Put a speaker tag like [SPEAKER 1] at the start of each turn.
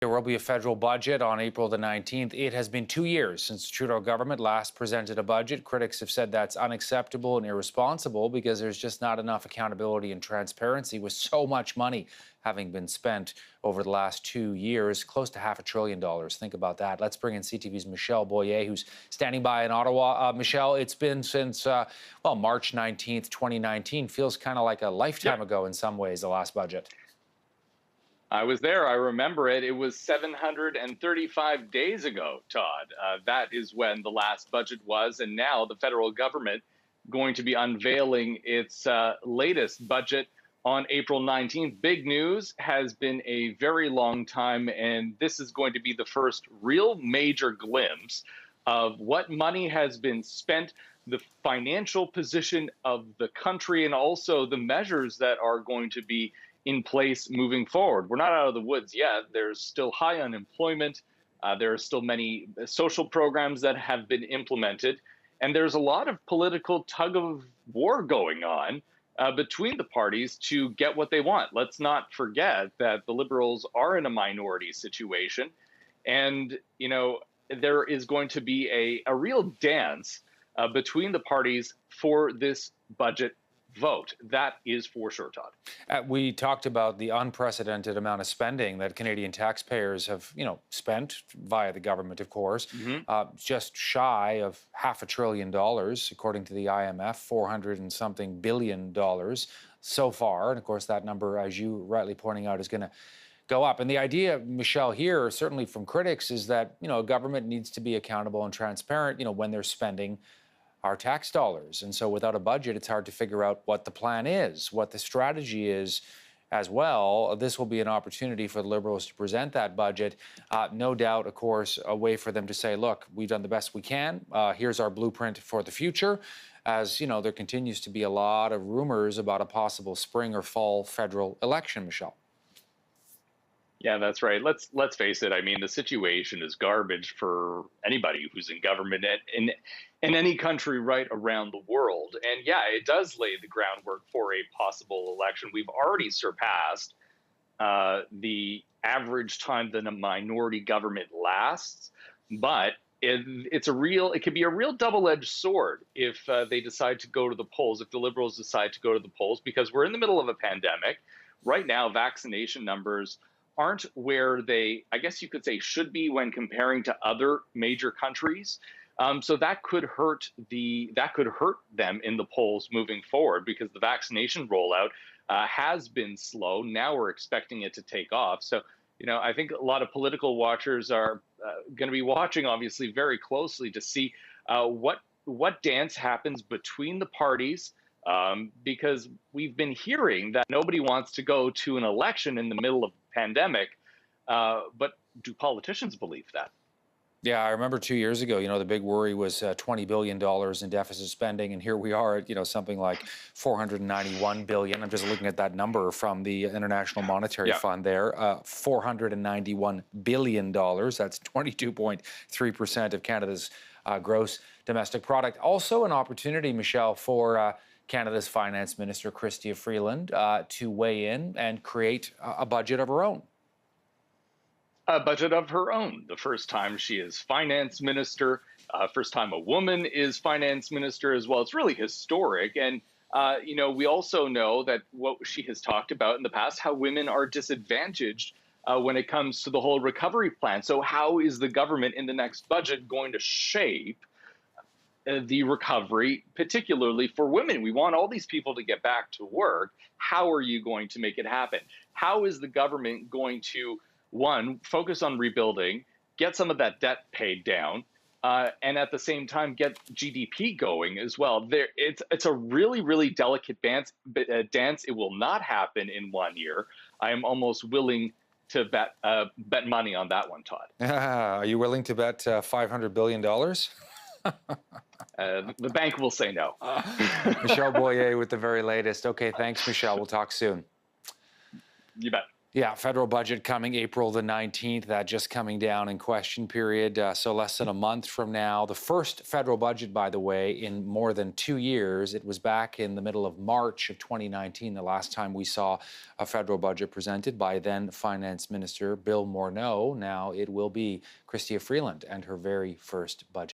[SPEAKER 1] There will be a federal budget on April the 19th. It has been 2 years since the Trudeau government last presented a budget. Critics have said that's unacceptable and irresponsible because there's just not enough accountability and transparency with so much money having been spent over the last 2 years, close to $500 billion. Think about that. Let's bring in CTV's Michel Boyer, who's standing by in Ottawa. Michel, it's been since, March 19th, 2019. Feels kind of like a lifetime ago in some ways, the last budget.
[SPEAKER 2] I was there. I remember it. It was 735 days ago, Todd. That is when the last budget was. And now the federal government going to be unveiling its latest budget on April 19th. Big news, has been a very long time. And this is going to be the first real major glimpse of what money has been spent, the financial position of the country, and also the measures that are going to be in place moving forward. We're not out of the woods yet. There's still high unemployment. There are still many social programs that have been implemented. And there's a lot of political tug of war going on between the parties to get what they want. Let's not forget that the Liberals are in a minority situation. And, there is going to be a real dance between the parties for this budget vote. That is for sure, Todd.
[SPEAKER 1] We talked about the unprecedented amount of spending that Canadian taxpayers have, spent via the government, of course. Just shy of $500 billion, according to the IMF, 400 and something billion dollars so far. And of course, that number, as you rightly pointing out, is going to go up. And the idea, Michel, here, certainly from critics, is that, a government needs to be accountable and transparent, when they're spending our tax dollars. And so without a budget, it's hard to figure out what the plan is, what the strategy is as well. This will be an opportunity for the Liberals to present that budget. No doubt, of course, a way for them to say, look, we've done the best we can. Here's our blueprint for the future. As there continues to be a lot of rumors about a possible spring or fall federal election, Michel.
[SPEAKER 2] Yeah, that's right. Let's face it. I mean, the situation is garbage for anybody who's in government in any country right around the world. And yeah, it does lay the groundwork for a possible election. We've already surpassed the average time that a minority government lasts, but it could be a real double-edged sword if they decide to go to the polls, if the Liberals decide to go to the polls, because we're in the middle of a pandemic. Right now, vaccination numbers aren't where they, I guess you could say, should be when comparing to other major countries. So that could hurt them in the polls moving forward, because the vaccination rollout has been slow. Now we're expecting it to take off. So, I think a lot of political watchers are going to be watching, obviously, very closely to see what dance happens between the parties. Because we've been hearing that nobody wants to go to an election in the middle of a pandemic. But do politicians believe that?
[SPEAKER 1] Yeah, I remember 2 years ago, the big worry was $20 billion in deficit spending. And here we are at, something like $491 billion. I'm just looking at that number from the International Monetary Fund there. $491 billion. That's 22.3% of Canada's gross domestic product. Also an opportunity, Michel, for Canada's Finance Minister, Chrystia Freeland, to weigh in and create a budget of her own.
[SPEAKER 2] A budget of her own. The first time she is finance minister, first time a woman is finance minister as well. It's really historic. And, we also know that what she has talked about in the past, how women are disadvantaged when it comes to the whole recovery plan. So how is the government in the next budget going to shape the recovery, particularly for women? We want all these people to get back to work. How are you going to make it happen? How is the government going to, one, focus on rebuilding, get some of that debt paid down, and at the same time get GDP going as well? It's a really, really delicate dance. It will not happen in 1 year. I am almost willing to bet money on that one, Todd.
[SPEAKER 1] Are you willing to bet $500 billion?
[SPEAKER 2] The bank will say no.
[SPEAKER 1] Michel Boyer with the very latest. Okay, thanks, Michel. We'll talk soon.
[SPEAKER 2] You bet.
[SPEAKER 1] Yeah, federal budget coming April the 19th, that just coming down in question period. So less than a month from now. The first federal budget, by the way, in more than 2 years. It was back in the middle of March of 2019, the last time we saw a federal budget presented by then Finance Minister Bill Morneau. Now it will be Chrystia Freeland and her very first budget.